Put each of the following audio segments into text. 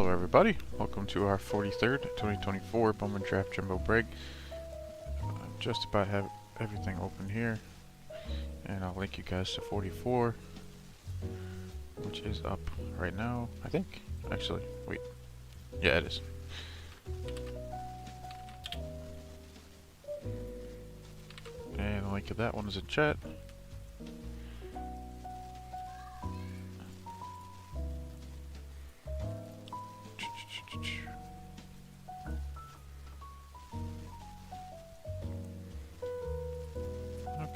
Hello everybody, welcome to our 43rd 2024 Bowman Draft Jumbo Break. Just about have everything open here, and I'll link you guys to 44, which is up right now, I think. Actually, wait. Yeah, it is. And the link to that one is in chat.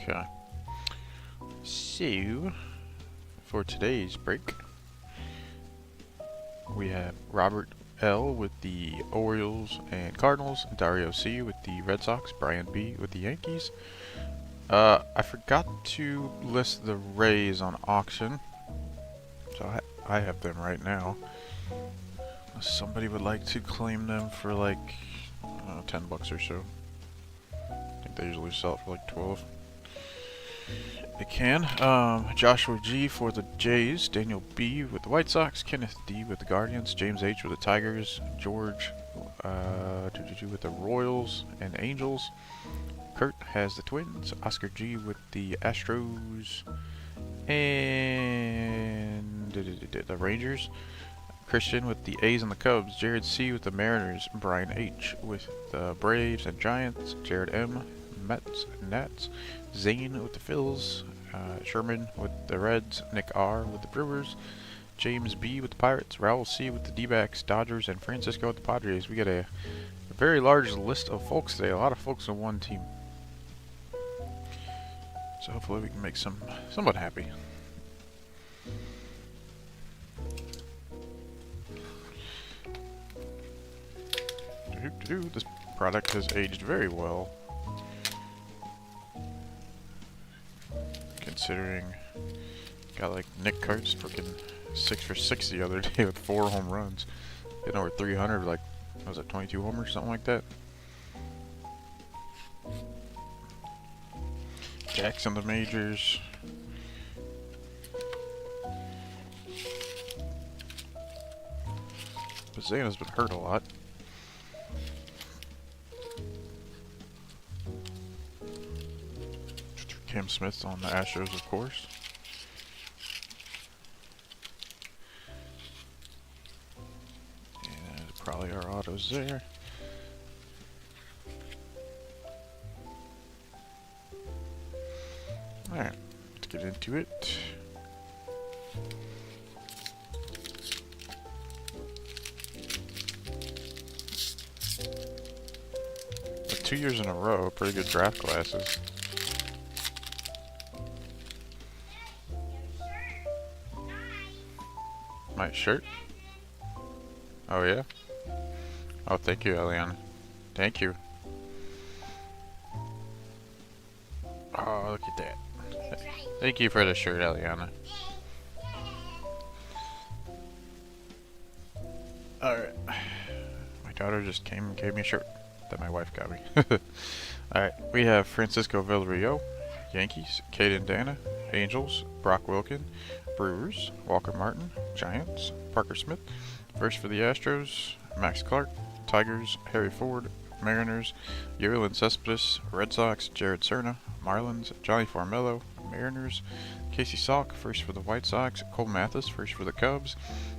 Okay. So, for today's break, we have Robert L. with the Orioles and Cardinals, Dario C. with the Red Sox, Brian B. with the Yankees. I forgot to list the Rays on auction, so I have them right now. Unless somebody would like to claim them for like, I don't know, 10 bucks or so. I think they usually sell it for like 12. They can. Joshua G for the Jays, Daniel B with the White Sox, Kenneth D with the Guardians, James H with the Tigers, George with the Royals and Angels. Kurt has the Twins, Oscar G with the Astros, and the Rangers. Christian with the A's and the Cubs, Jared C with the Mariners, Brian H with the Braves and Giants, Jared M, Mets and Nats, Zane with the Phils, Sherman with the Reds, Nick R with the Brewers, James B with the Pirates, Raul C with the D-backs, Dodgers, and Francisco with the Padres. We got a very large list of folks today, a lot of folks on one team. So hopefully we can make someone happy. This product has aged very well, considering got like Nick Karts freaking 6 for 6 the other day with 4 home runs, hitting over 300, like what was it, 22 homers, something like that. Jack's in the majors. But Zana's been hurt a lot. Cam Smith on the Astros, of course. And probably our autos there. Alright, let's get into it. With 2 years in a row, pretty good draft classes. My shirt? Oh yeah? Oh, thank you, Eliana. Thank you. Oh, look at that. Thank you for the shirt, Eliana. Alright. My daughter just came and gave me a shirt that my wife got me. Alright, we have Francisco Villarreal, Yankees, Caden Dana, Angels, Brock Wilkin, Brewers, Walker Martin, Giants, Parker Smith, first for the Astros, Max Clark, Tigers, Harry Ford, Mariners, Yerlin Cespedes, Red Sox, Jared Cerna, Marlins, Johnny Formello, Mariners, Casey Salk, first for the White Sox, Cole Mathis, first for the Cubs,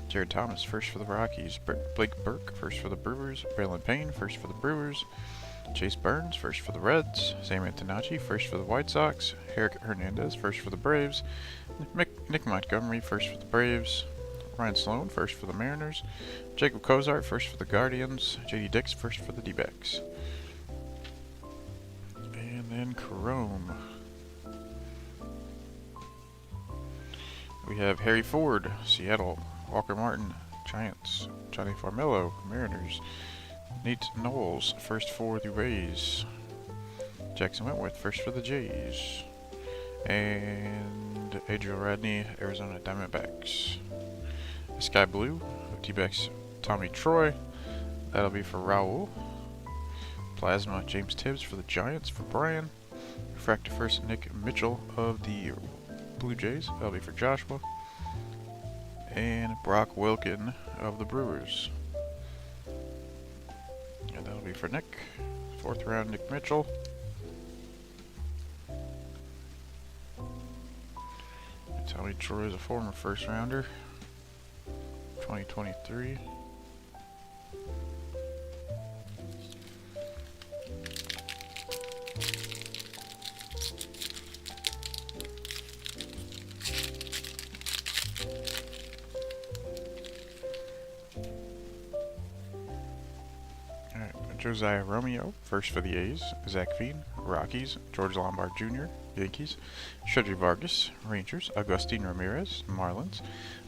Jared Thomas, first for the Rockies, Blake Burke, first for the Brewers, Braylon Payne, first for the Brewers, Chase Burns, first for the Reds, Sam Antonacci, first for the White Sox, Eric Hernandez, first for the Braves, Nick Montgomery, first for the Braves, Ryan Sloan, first for the Mariners, Jacob Cozart, first for the Guardians, JD Dix, first for the D-backs. And then Chrome. We have Harry Ford, Seattle, Walker Martin, Giants, Johnny Formello, Mariners, Nate Knowles, first for the Rays, Jackson Wentworth, first for the Jays, and Adriel Radney, Arizona Diamondbacks. Sky Blue, D-backs Tommy Troy, that'll be for Raul. Plasma, James Tibbs for the Giants for Brian. Refractor first, Nick Mitchell of the Blue Jays, that'll be for Joshua. and Brock Wilken of the Brewers. And that'll be for Nick. 4th round, Nick Mitchell. Tommy Troy is a former 1st rounder. 2023. Josiah Romeo, 1st for the A's. Zach Veen, Rockies. George Lombard Jr., Yankees. Shedry Vargas, Rangers. Agustin Ramirez, Marlins.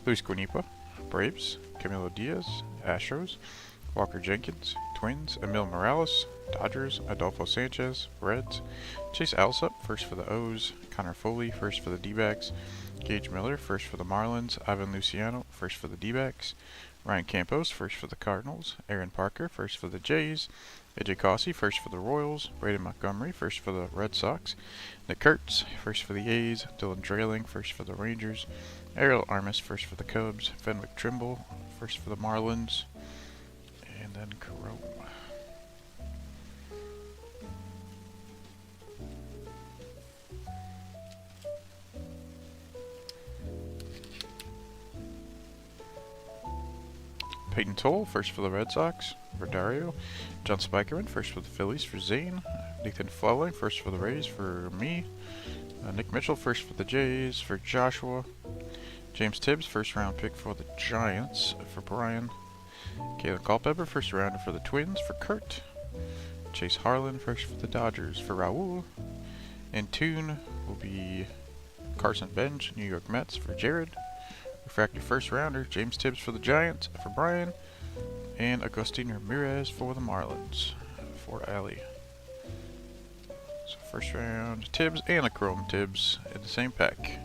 Luis Guanipa, Braves. Camilo Diaz, Astros. Walker Jenkins, Twins. Emil Morales, Dodgers. Adolfo Sanchez, Reds. Chase Alsop, 1st for the O's. Connor Foley, 1st for the D-backs. Gage Miller, 1st for the Marlins. Ivan Luciano, 1st for the D-backs. Ryan Campos, 1st for the Cardinals. Aaron Parker, 1st for the Jays. AJ Cossey, 1st for the Royals. Braden Montgomery, 1st for the Red Sox. Nick Kurtz, 1st for the A's. Dylan Drayling, 1st for the Rangers. Ariel Armas, 1st for the Cubs. Fenwick Trimble, 1st for the Marlins. And then Carome. Peyton Toll, 1st for the Red Sox, for Dario. John Spikerman, 1st for the Phillies, for Zane. Nathan Flowering, 1st for the Rays, for me. Nick Mitchell, 1st for the Jays, for Joshua. James Tibbs, 1st round pick for the Giants, for Brian. Kalen Culpepper, 1st rounder for the Twins, for Kurt. Chase Harlan, 1st for the Dodgers, for Raul. And Toon will be Carson Bench, New York Mets, for Jared. Refractor 1st rounder, James Tibbs for the Giants, for Brian. And Agustin Ramirez for the Marlins, for Ali. So 1st round Tibbs and a Chrome Tibbs in the same pack.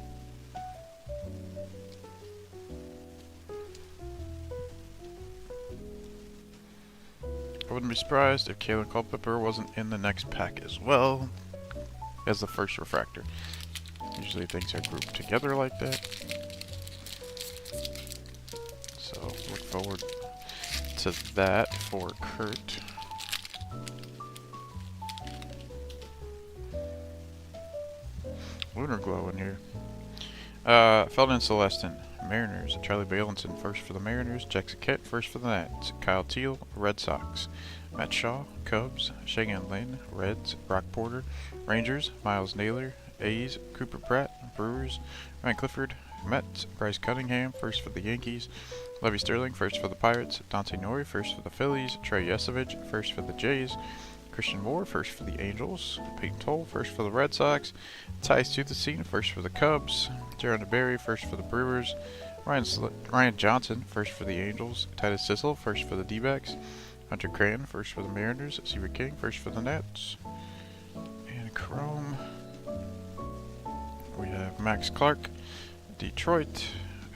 I wouldn't be surprised if Kalen Culpepper wasn't in the next pack as well as the 1st refractor. Usually things are grouped together like that. So look forward to that for Kurt. Lunar Glow in here. Felton Celestin, Mariners. Charlie Balinson, 1st for the Mariners. Jack Sackett, 1st for the Nats. Kyle Teal, Red Sox. Matt Shaw, Cubs. Shagan Lynn, Reds. Brock Porter, Rangers. Miles Naylor, A's. Cooper Pratt, Brewers. Ryan Clifford, Mets. Bryce Cunningham, 1st for the Yankees. Levy Sterling, 1st for the Pirates. Dante Nori, 1st for the Phillies. Trey Yesovich, 1st for the Jays. Christian Moore, 1st for the Angels. Peyton Toll, 1st for the Red Sox. Ty Suthasine, 1st for the Cubs. Jaron DeBerry, 1st for the Brewers. Ryan Johnson, 1st for the Angels. Titus Sissel, 1st for the D-backs. Hunter Cran, 1st for the Mariners. Seaver King, 1st for the Nats. And Chrome. We have Max Clark, Detroit.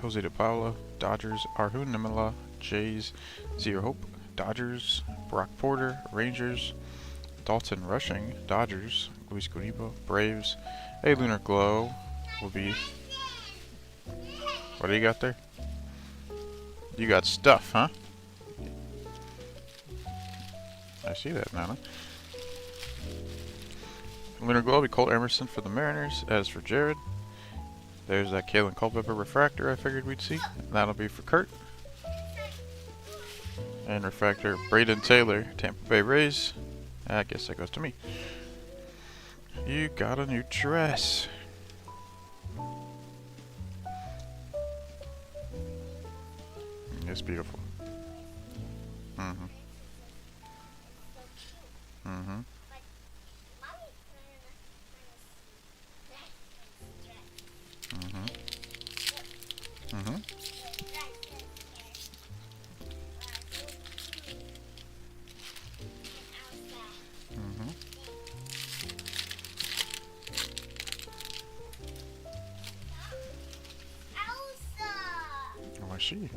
Jose De Paula, Dodgers. Arjun Nimala, Jays. Zero Hope, Dodgers. Brock Porter, Rangers. Dalton Rushing, Dodgers. Luis Guanipa, Braves. A Lunar Glow will be... What do you got there? You got stuff, huh? I see that, Nana. Lunar Glow will be Cole Emerson for the Mariners. As for Jared, there's that Kalen Culpepper refractor I figured we'd see. That'll be for Kurt. And refractor Braden Taylor, Tampa Bay Rays. I guess that goes to me. You got a new dress. It's beautiful. Mm-hmm. Mm-hmm. Mm-hmm. Mm-hmm. Mm-hmm. Oh, I see.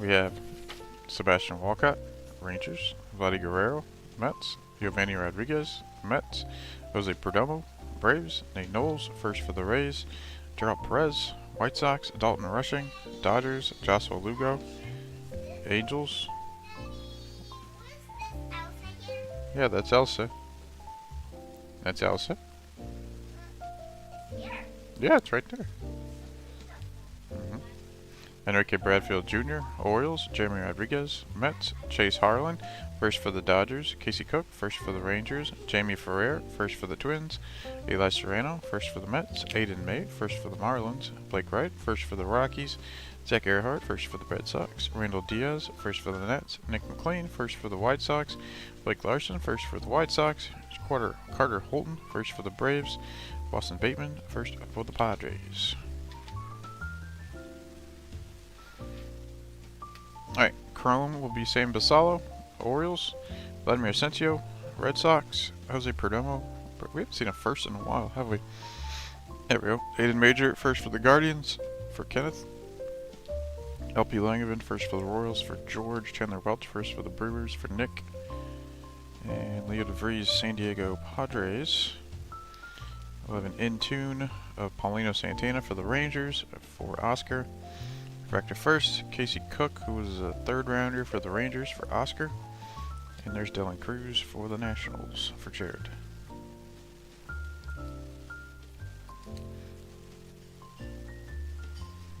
We have Sebastian Walcott, Rangers. Vladdy Guerrero, Mets. Giovanni Rodriguez, Mets. Jose Perdomo, Braves. Nate Knowles, 1st for the Rays. Gerald Perez, White Sox, Dalton Rushing. Dodgers, Joshua Lugo. Angels. Yeah, that's Elsa. That's Elsa. Yeah, it's right there. Enrique Bradfield Jr., Orioles, Jeremy Rodriguez, Mets, Chase Harlan, first for the Dodgers, Casey Cook, first for the Rangers, Jamie Ferrer, first for the Twins, Eli Serrano, first for the Mets, Aiden May, first for the Marlins, Blake Wright, first for the Rockies, Zach Earhart, first for the Red Sox, Randall Diaz, first for the Nets, Nick McLean, first for the White Sox, Blake Larson, first for the White Sox, Carter Holton, first for the Braves, Boston Bateman, first for the Padres. Alright, Chrome will be Sam Basallo, Orioles, Vladimir Asensio, Red Sox, Jose Perdomo, but we haven't seen a first in a while, have we? There we go. Aiden Major, first for the Guardians, for Kenneth. LP Langevin, first for the Royals, for George. Chandler Welch, first for the Brewers, for Nick. And Leo DeVries, San Diego Padres. We'll have an in-tune of Paulino Santana for the Rangers, for Oscar. Refractor first, Casey Cook, who was a third rounder for the Rangers, for Oscar. And there's Dylan Cruz for the Nationals, for Jared.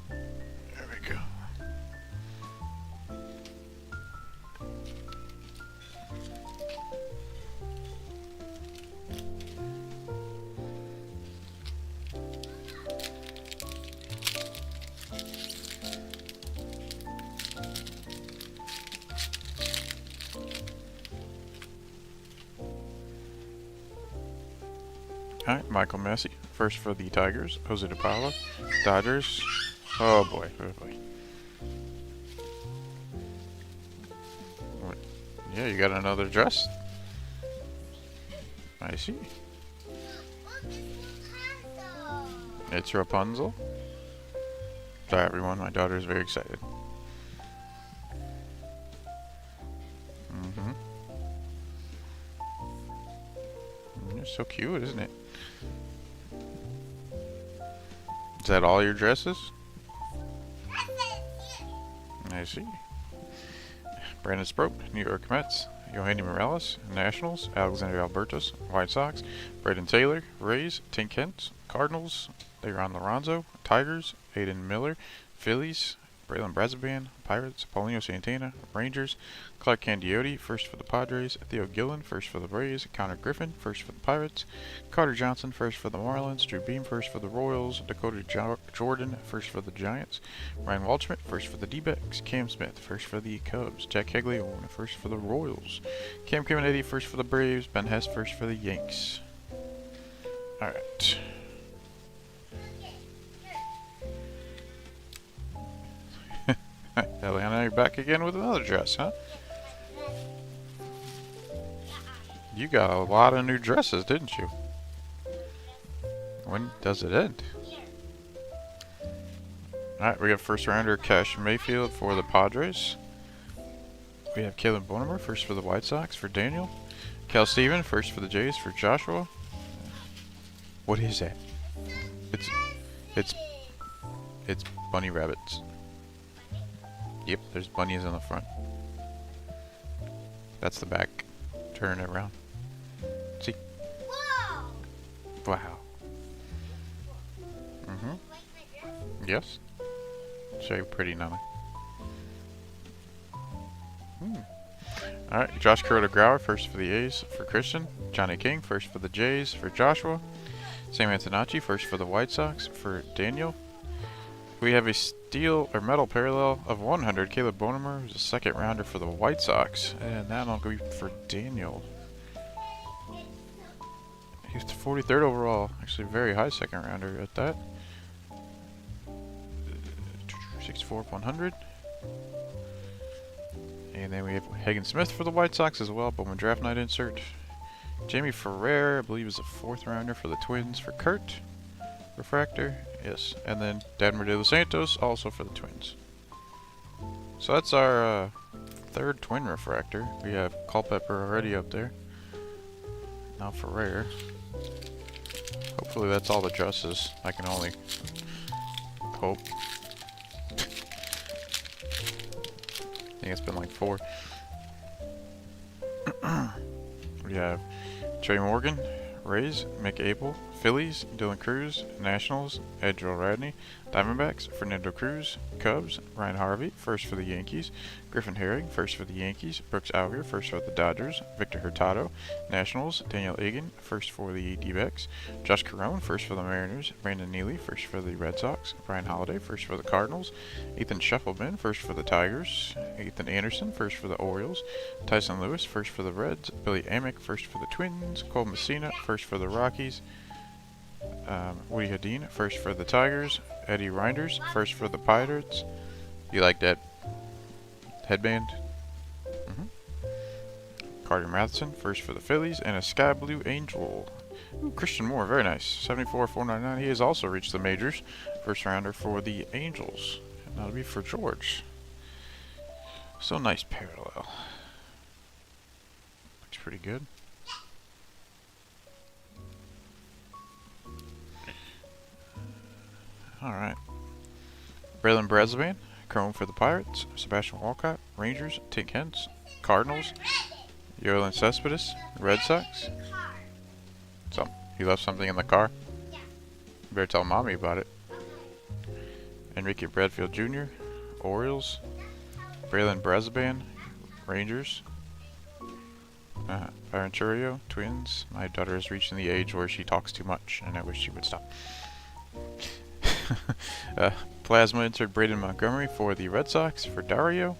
There we go. Alright, Michael Massey, first for the Tigers. Jose DePaula, Dodgers. Oh boy, oh boy. What? Yeah, you got another dress? I see. It's Rapunzel. Sorry everyone, my daughter is very excited. You're so cute, isn't it? Is that all your dresses? I see. Brandon Sproat, New York Mets. Yohanny Morales, Nationals. Alexander Albertus, White Sox. Braden Taylor, Rays. Tink Kent, Cardinals. Leron Lorenzo, Tigers. Aiden Miller, Phillies. Braylon Brazaban, Pirates. Paulino Santana, Rangers. Clark Candiotti, first for the Padres. Theo Gillen, first for the Braves. Connor Griffin, first for the Pirates. Carter Johnson, first for the Marlins. Drew Beam, first for the Royals. Dakota Jordan, first for the Giants. Ryan Waldschmidt, first for the D-backs. Cam Smith, first for the Cubs. Jack Caglione, first for the Royals. Cam Caminiti, first for the Braves. Ben Hess, first for the Yanks. Alright. Eliana, you're back again with another dress, huh? You got a lot of new dresses, didn't you? When does it end? Alright, we have first rounder Cash Mayfield for the Padres. We have Kalen Bonner, first for the White Sox, for Daniel. Cal Steven, first for the Jays, for Joshua. What is that? It's bunny rabbits. Yep, there's bunnies on the front. That's the back. Turn it around. See? Wow. Yes. Show you pretty, Nana. Alright, Josh Kuroda-Grauer, first for the A's, for Christian. Johnny King, first for the Jays, for Joshua. Sam Antonacci, first for the White Sox, for Daniel. We have a steel or metal parallel of 100. Caleb Bonner, who's a second rounder for the White Sox, and that'll go for Daniel. He's the 43rd overall, actually very high second rounder at that. 64 100. And then we have Hagen Smith for the White Sox as well, Bowman draft night insert. Jamie Ferrer, I believe, is a fourth rounder for the Twins for Kurt. Refractor, yes. And then Dadmer de los Santos, also for the Twins. So that's our third twin refractor. We have Culpepper already up there. Now Ferrer. Hopefully that's all the dresses. I can only Hope. I think it's been like 4. We have Trey Morgan, Rays, Mick Abel, Phillies, Dylan Cruz, Nationals, Edgell Radney, Diamondbacks, Fernando Cruz, Cubs, Ryan Harvey, first for the Yankees, Griffin Herring, first for the Yankees, Brooks Alger, first for the Dodgers, Victor Hurtado, Nationals, Daniel Egan, first for the D-backs, Josh Carone, first for the Mariners, Brandon Neely, first for the Red Sox, Brian Holiday, first for the Cardinals, Ethan Scheffelman, first for the Tigers, Ethan Anderson, first for the Orioles, Tyson Lewis, first for the Reds, Billy Amick, first for the Twins, Cole Messina, first for the Rockies, Woody Hadeen, first for the Tigers, Eddie Reinders, first for the Pirates. You like that headband? Carter Matheson, first for the Phillies, and a Sky Blue Angel. Ooh, Christian Moore, very nice. 74,499. He has also reached the majors. First rounder for the Angels. And that'll be for George. So nice parallel. Looks pretty good. Alright. Braylon Bresnahan, Chrome for the Pirates. Sebastian Walcott, Rangers. Tink Hence, Cardinals. Yoelan Cespedes, Red Sox. So, he left something in the car? Yeah. Better tell Mommy about it. Enrique Bradfield Jr., Orioles. Braylon Bresnahan, Rangers. Byron Churio, Twins. My daughter is reaching the age where she talks too much, and I wish she would stop. Plasma insert Braden Montgomery for the Red Sox for Dario.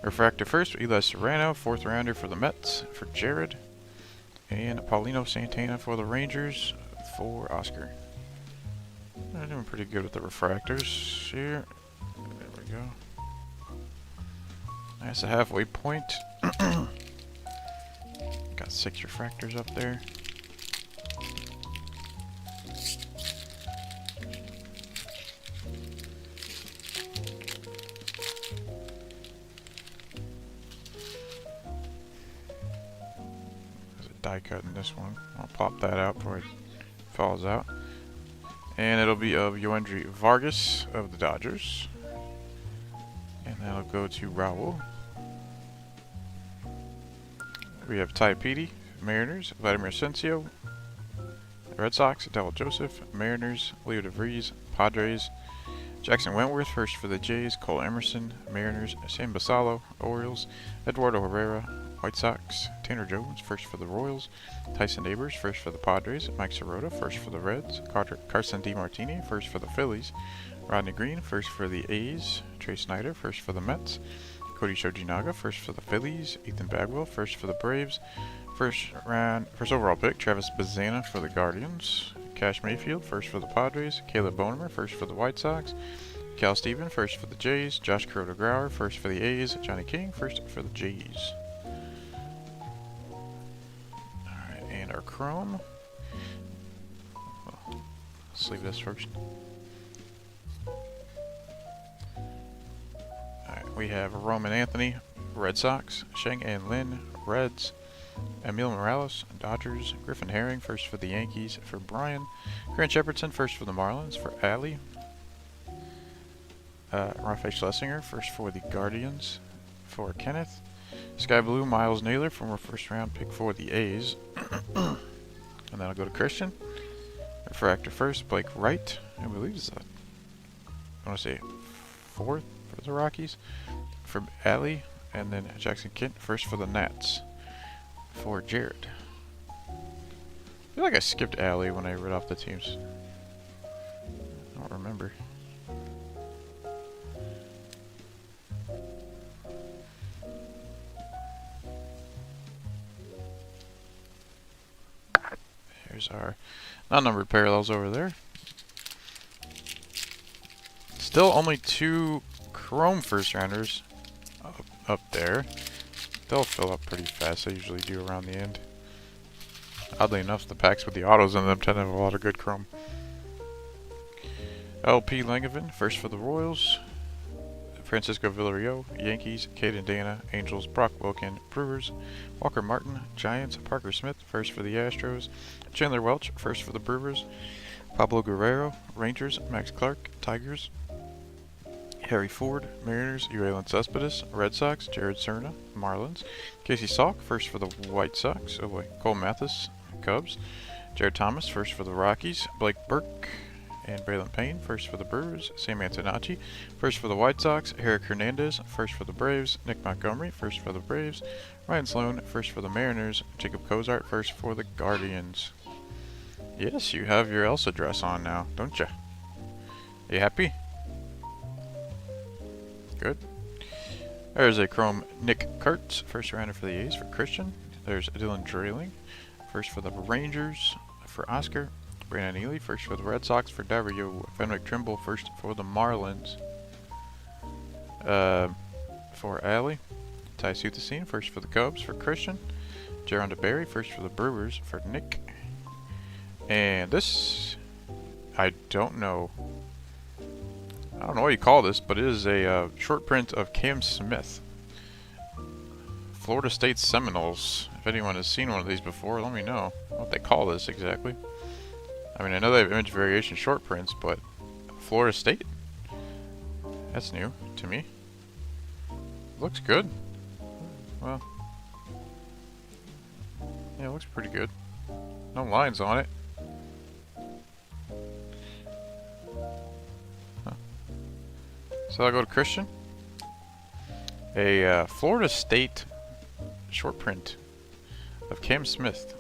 Refractor first for Eli Serrano, 4th rounder for the Mets for Jared. And Paulino Santana for the Rangers for Oscar. They're doing pretty good with the refractors here. There we go. That's a halfway point. Got 6 refractors up there. Die cut in this one. I'll pop that out before it falls out. And it'll be of Yoendry Vargas of the Dodgers. And that'll go to Raul. We have Ty Petey, Mariners, Vladimir Asensio, Red Sox, Adele Joseph, Mariners, Leo DeVries, Padres, Jackson Wentworth, first for the Jays, Cole Emerson, Mariners, Sam Basallo, Orioles, Eduardo Herrera, White Sox, Tanner Jones, first for the Royals, Tyson Neighbors, first for the Padres, Mike Sirota, first for the Reds, Carson DiMartini, first for the Phillies, Rodney Green, first for the A's, Trey Snyder, first for the Mets, Cody Shojinaga, first for the Phillies, Ethan Bagwell, first for the Braves, first overall pick, Travis Bazana for the Guardians, Cash Mayfield, first for the Padres, Caleb Bonemer, first for the White Sox, Cal Steven, first for the Jays, Josh Kuroda-Grauer, first for the A's, Johnny King, first for the Jays. Alright, and our Chrome. Let's leave this first. Alright, we have Roman Anthony, Red Sox, Sheng-An Lin, Reds, Emil Morales, Dodgers, Griffin Herring, first for the Yankees, for Brian, Grant Shepardson, first for the Marlins, for Allie, Rafael Schlesinger, first for the Guardians, for Kenneth, Sky Blue, Miles Naylor, former first round pick for the A's, and then I'll go to Christian, Refractor first, Blake Wright, I believe is that, I want to say 4th for the Rockies, for Allie, and then Jackson Kent, first for the Nats. For Jared. I feel like I skipped Allie when I read off the teams. I don't remember. Here's our non-numbered parallels over there. Still only 2 Chrome first rounders up there. They'll fill up pretty fast. They usually do around the end. Oddly enough, the packs with the autos in them tend to have a lot of good Chrome. LP Langevin, first for the Royals. Francisco Villarreal, Yankees. Caden Dana, Angels. Brock Wilkin, Brewers. Walker Martin, Giants. Parker Smith, first for the Astros. Chandler Welch, first for the Brewers. Pablo Guerrero, Rangers. Max Clark, Tigers. Harry Ford, Mariners. Ualan Cespedes, Red Sox. Jared Serna, Marlins. Casey Salk, first for the White Sox. Oh boy. Cole Mathis, Cubs. Jared Thomas, first for the Rockies. Blake Burke and Braylon Payne, first for the Brewers. Sam Antonacci, first for the White Sox. Eric Hernandez, first for the Braves. Nick Montgomery, first for the Braves. Ryan Sloan, first for the Mariners. Jacob Cozart, first for the Guardians. Yes, you have your Elsa dress on now, don't you? Are you happy? Good. There's a chrome Nick Kurtz, first rounder for the A's for Christian. There's Dylan Drayling, first for the Rangers for Oscar. Brandon Ely, first for the Red Sox for Dario. Fenwick Trimble, first for the Marlins. For Allie. Ty Suthasine, first for the Cubs for Christian. Jaron DeBerry, first for the Brewers for Nick. And this, I don't know what you call this, but it is a short print of Cam Smith. Florida State Seminoles. If anyone has seen one of these before, let me know what they call this exactly. I mean, I know they have image variation short prints, but Florida State? That's new to me. Looks good. Well, yeah, it looks pretty good. No lines on it. Huh. So I'll go to Christian. A Florida State short print of Cam Smith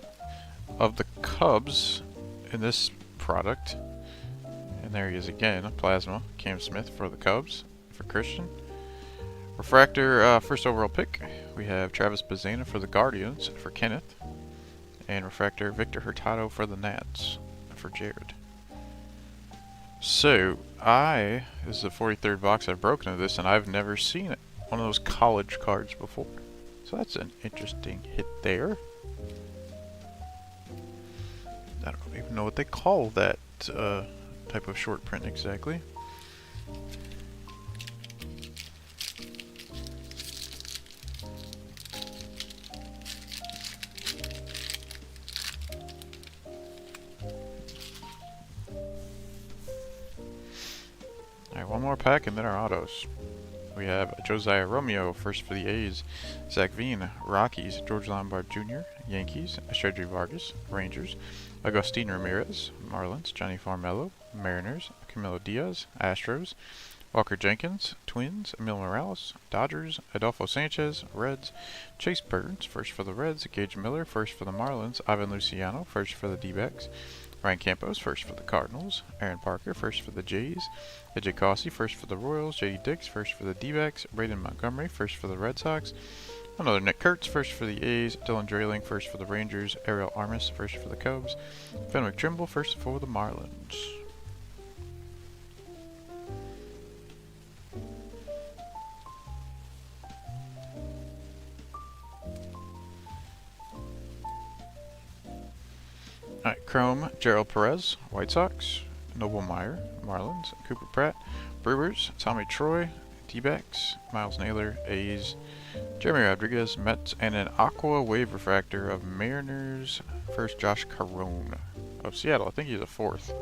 of the Cubs in this product. And there he is again, plasma. Cam Smith for the Cubs for Christian. Refractor, first overall pick, we have Travis Bazzana for the Guardians for Kenneth. And Refractor, Victor Hurtado for the Nats for Jared. So, this is the 43rd box I've broken of this, and I've never seen it. One of those college cards before. So that's an interesting hit there. I don't even know what they call that type of short print exactly. One more pack and then our autos. We have Josiah Romeo, first for the A's. Zach Veen, Rockies. George Lombard Jr., Yankees. Shedry Vargas, Rangers. Agustin Ramirez, Marlins. Johnny Farmello, Mariners. Camilo Diaz, Astros. Walker Jenkins, Twins. Emil Morales, Dodgers. Adolfo Sanchez, Reds. Chase Burns, first for the Reds. Gage Miller, first for the Marlins. Ivan Luciano, first for the D-backs. Ryan Campos, first for the Cardinals. Aaron Parker, first for the Jays. AJ Cossey, first for the Royals. J.D. Dix, first for the D-backs. Braden Montgomery, first for the Red Sox. Another Nick Kurtz, first for the A's. Dylan Drayling, first for the Rangers. Ariel Armas, first for the Cubs. Fenwick Trimble, first for the Marlins. Alright, Chrome, Gerald Perez, White Sox. Noble Meyer, Marlins. Cooper Pratt, Brewers. Tommy Troy, D-backs. Miles Naylor, A's. Jeremy Rodriguez, Mets. And an Aqua Wave Refractor of Mariners. First, Josh Carone of Seattle. I think he's a fourth.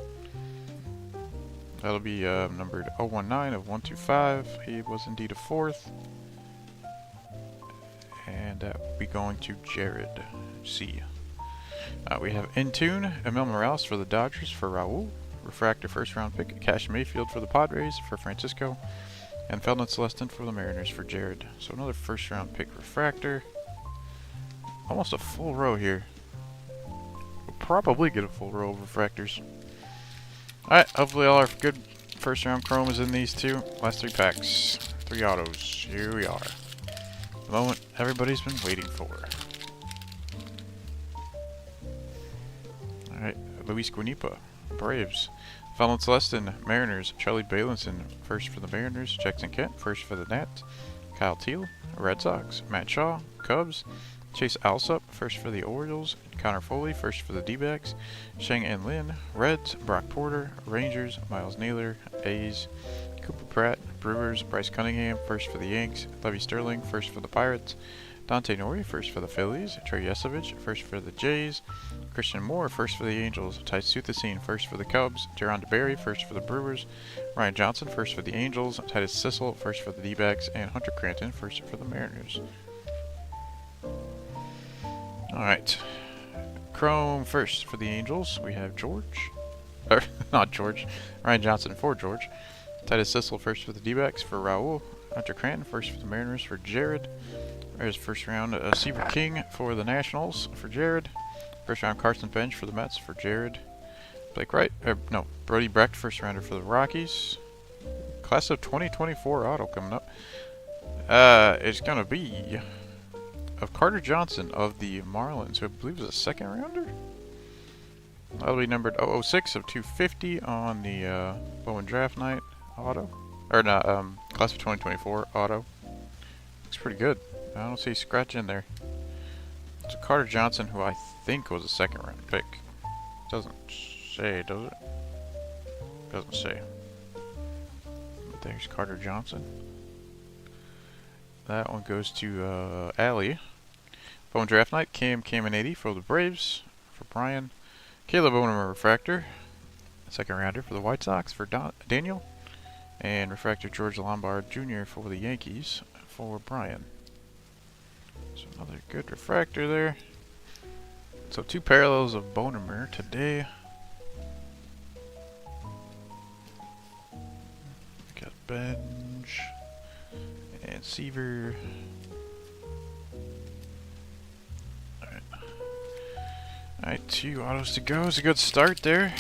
That'll be numbered 019 of 125. He was indeed a fourth. And that will be going to Jared C. We have Intune, Emil Morales for the Dodgers for Raul. Refractor first round pick, Cash Mayfield for the Padres for Francisco. And Feldon Celestin for the Mariners for Jared. So another first round pick refractor. Almost a full row here. We'll probably get a full row of refractors. Alright, hopefully all our good first round chrome is in these two. Last three packs. 3 autos. Here we are. The moment everybody's been waiting for. Alright, Luis Guanipa, Braves. Feldon Celestin, Mariners. Charlie Balinson, first for the Mariners. Jackson Kent, first for the Nats. Kyle Teal, Red Sox. Matt Shaw, Cubs. Chase Alsop, first for the Orioles. Connor Foley, first for the D-backs. Sheng-En Lin, Reds. Brock Porter, Rangers. Miles Naylor, A's. Cooper Pratt, Brewers. Bryce Cunningham, first for the Yanks. Levy Sterling, first for the Pirates. Dante Nori, first for the Phillies. Trey Yesovich, first for the Jays. Christian Moore, first for the Angels. Tice Suthacine, first for the Cubs. Jaron DeBerry, first for the Brewers. Ryan Johnson, first for the Angels. Titus Sissel, first for the D-backs. And Hunter Cranton, first for the Mariners. Alright. Chrome first for the Angels. We have George. Or, not George. Ryan Johnson for George. Titus Sissel, first for the D-backs for Raul. Hunter Cranton, first for the Mariners for Jared. There's first round Seaver King for the Nationals for Jared. First round Carson Bench for the Mets for Jared. Blake Wright, Brody Brecht, first rounder for the Rockies. Class of 2024 auto coming up. It's gonna be of Carter Johnson of the Marlins, who I believe is a second rounder. That'll be numbered 006 of 250 on the Bowman Draft Night auto. Or not, Class of 2024 auto. Looks pretty good. I don't see a scratch in there. It's a Carter Johnson, who I think was a second round pick. Doesn't say, does it? Doesn't say. But there's Carter Johnson. That one goes to Allie. Bowman Draft Night, Cam and 80 for the Braves, for Brian. Caleb Bowman Refractor, second rounder for the White Sox for Daniel. And Refractor George Lombard Jr. for the Yankees for Brian. So another good refractor there. So 2 parallels of Bonemer today. Got Benj and Seaver. Alright, 2 autos to go. It's a good start there.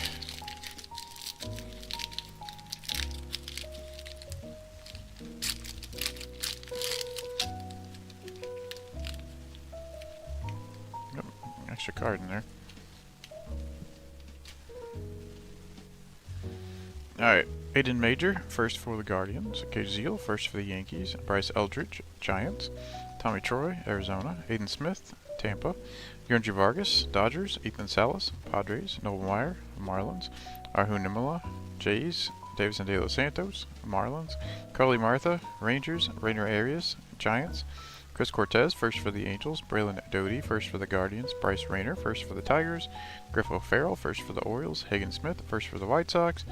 Extra card in there. Alright, Aiden Major, first for the Guardians. Cage Zeal, first for the Yankees. Bryce Eldridge, Giants. Tommy Troy, Arizona. Aiden Smith, Tampa. Yonji Vargas, Dodgers. Ethan Salas, Padres. Noble Meyer, Marlins. Arjun Nimala, Jays. Davison De Los Santos, Marlins. Carly Martha, Rangers. Rainer Arias, Giants. Chris Cortez, first for the Angels. Braylon Doty, first for the Guardians. Bryce Rayner, first for the Tigers. Griff O'Farrell, first for the Orioles. Hagen Smith, first for the White Sox.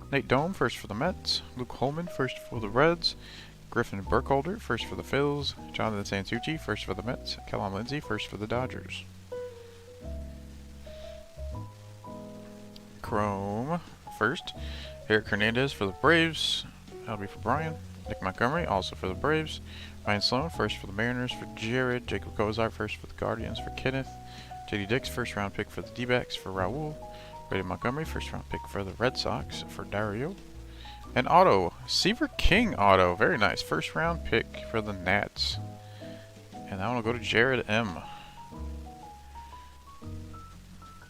Nate Dome, first for the Mets. Luke Holman, first for the Reds. Griffin Burkholder, first for the Phils. Jonathan Sansucci, first for the Mets. Kellum Lindsay, first for the Dodgers. Chrome, first. Eric Hernandez for the Braves. That'll be for Brian. Nick Montgomery, also for the Braves. Ryan Sloan, first for the Mariners for Jared. Jacob Kozar, first for the Guardians for Kenneth. J.D. Dix, first round pick for the D-backs for Raul. Brady Montgomery, first round pick for the Red Sox for Dario. And auto, Seaver King auto, very nice. First round pick for the Nats. And that one will go to Jared M.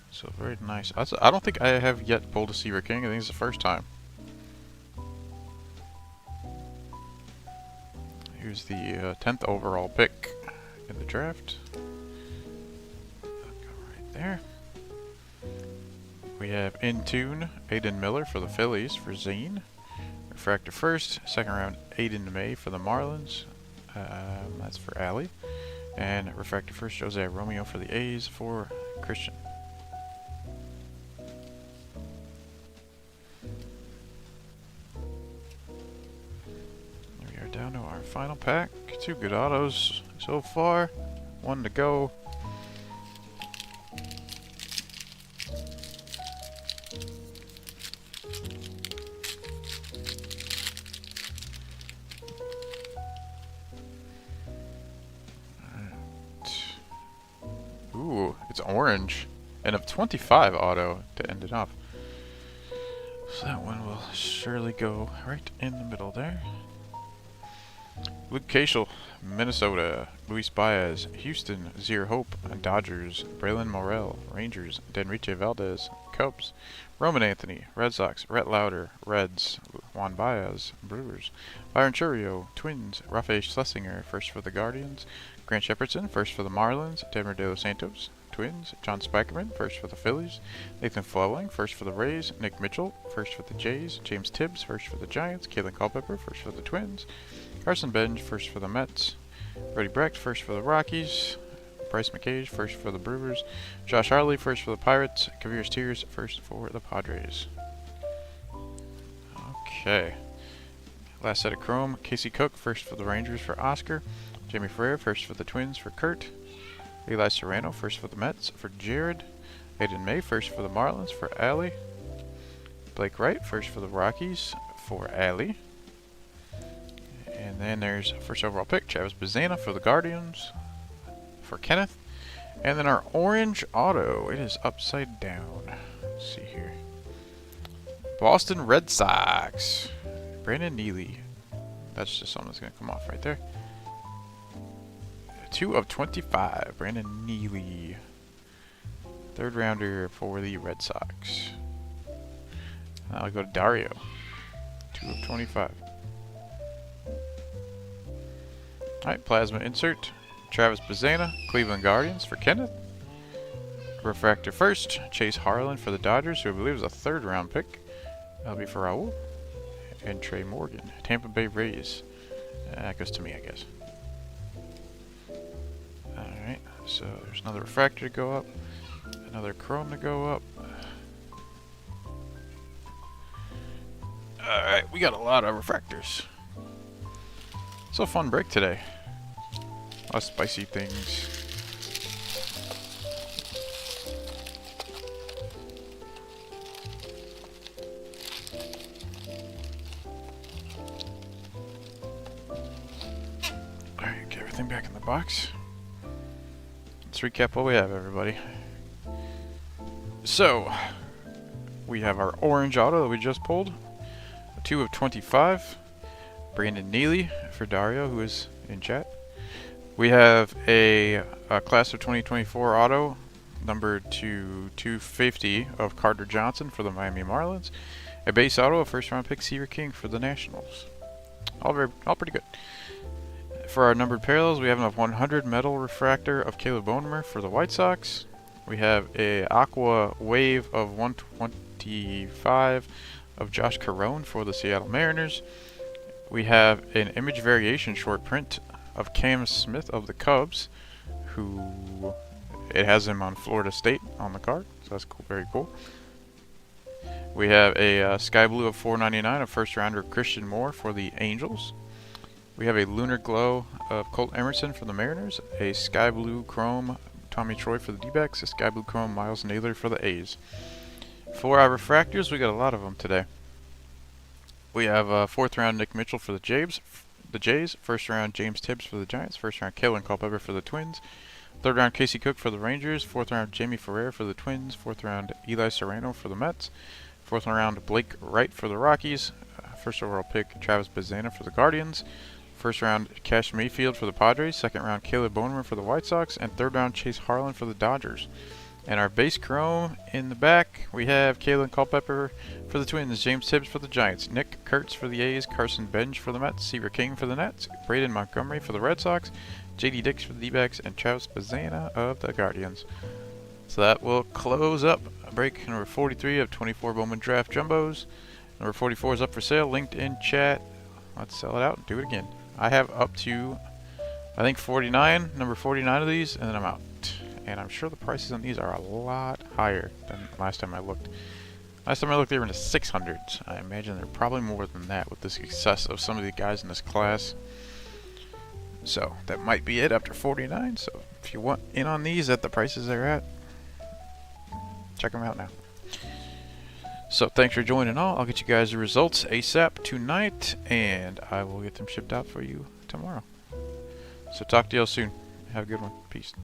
So very nice. I don't think I have yet pulled a Seaver King. I think it's the first time. Here's the 10th overall pick in the draft. That'll go right there. We have In Tune, Aiden Miller for the Phillies for Zane. Refractor first, second round Aiden May for the Marlins. That's for Allie. And Refractor first, Jose Romeo for the A's for Christian. We are down to our final pack. 2 good autos so far. 1 to go. Ooh, it's orange. And a 25 auto to end it off. So that one will surely go right in the middle there. Luke Cashel, Minnesota. Luis Baez, Houston. Zier Hope, Dodgers. Braylon Morrell, Rangers. Denriche Valdez, Cubs. Roman Anthony, Red Sox. Rhett Lauder, Reds. Juan Baez, Brewers. Byron Churio, Twins. Rafael Schlesinger, first for the Guardians. Grant Shepardson, first for the Marlins. Denver De Los Santos, Twins. John Spikerman, first for the Phillies. Nathan Flowing, first for the Rays. Nick Mitchell, first for the Jays. James Tibbs, first for the Giants. Kalen Culpepper, first for the Twins. Carson Benj, first for the Mets. Brody Brecht, first for the Rockies. Bryce McCage, first for the Brewers. Josh Harley, first for the Pirates. Kavir Steers, first for the Padres. Okay. Last set of Chrome. Casey Cook, first for the Rangers for Oscar. Jamie Ferrer, first for the Twins for Kurt. Eli Serrano, first for the Mets for Jared. Aiden May, first for the Marlins for Allie. Blake Wright, first for the Rockies for Allie. And then there's first overall pick, Travis Bazzana for the Guardians for Kenneth. And then our orange auto, it is upside down. Let's see here. Boston Red Sox, Brandon Neely. That's just something that's going to come off right there. 2 of 25, Brandon Neely. Third rounder for the Red Sox. I'll go to Dario. 2 of 25. Alright, plasma insert. Travis Bazzana, Cleveland Guardians for Kenneth. Refractor first, Chase Harlan for the Dodgers, who I believe is a third round pick. That'll be for Raul. And Trey Morgan, Tampa Bay Rays. That goes to me, I guess. Alright, so there's another refractor to go up. Another chrome to go up. Alright, we got a lot of refractors. It's a fun break today. A lot of spicy things. Alright, get everything back in the box. Let's recap what we have, everybody. So, we have our orange auto that we just pulled. 2 of 25. Brandon Neely for Dario, who is in chat. We have a class of 2024 auto, numbered to 250 of Carter Johnson for the Miami Marlins. A base auto, a first round pick, Seaver King for the Nationals. All pretty good. For our numbered parallels, we have a 100 metal refractor of Caleb Bowman for the White Sox. We have a Aqua Wave of 125 of Josh Carone for the Seattle Mariners. We have an image variation short print of Cam Smith of the Cubs, who it has him on Florida State on the card, so that's cool, very cool. We have a Sky Blue of 499 of first rounder Christian Moore for the Angels. We have a Lunar Glow of Colt Emerson for the Mariners, a Sky Blue Chrome Tommy Troy for the D-backs, a Sky Blue Chrome Miles Naylor for the A's. For our refractors, we got a lot of them today. We have 4th round Nick Mitchell for the Jays, 1st round James Tibbs for the Giants, 1st round Kalen Culpepper for the Twins, 3rd round Casey Cook for the Rangers, 4th round Jamie Ferrer for the Twins, 4th round Eli Serrano for the Mets, 4th round Blake Wright for the Rockies, 1st overall pick Travis Bazzana for the Guardians, 1st round Cash Mayfield for the Padres, 2nd round Caleb Bowman for the White Sox, and 3rd round Chase Harlan for the Dodgers. And our base chrome in the back, we have Kalen Culpepper for the Twins, James Tibbs for the Giants, Nick Kurtz for the A's, Carson Benj for the Mets, Seaver King for the Nets, Braden Montgomery for the Red Sox, JD Dix for the D-backs, and Travis Bazzana of the Guardians. So that will close up break number 43 of 24 Bowman Draft Jumbos. Number 44 is up for sale, linked in chat. Let's sell it out and do it again. I have up to, I think, 49, number 49 of these, and then I'm out. And I'm sure the prices on these are a lot higher than last time I looked. Last time I looked, they were in the 600s. I imagine they're probably more than that with the success of some of the guys in this class. So that might be it after 49. So if you want in on these at the prices they're at, check them out now. So thanks for joining all. I'll get you guys the results ASAP tonight, and I will get them shipped out for you tomorrow. So talk to y'all soon. Have a good one. Peace.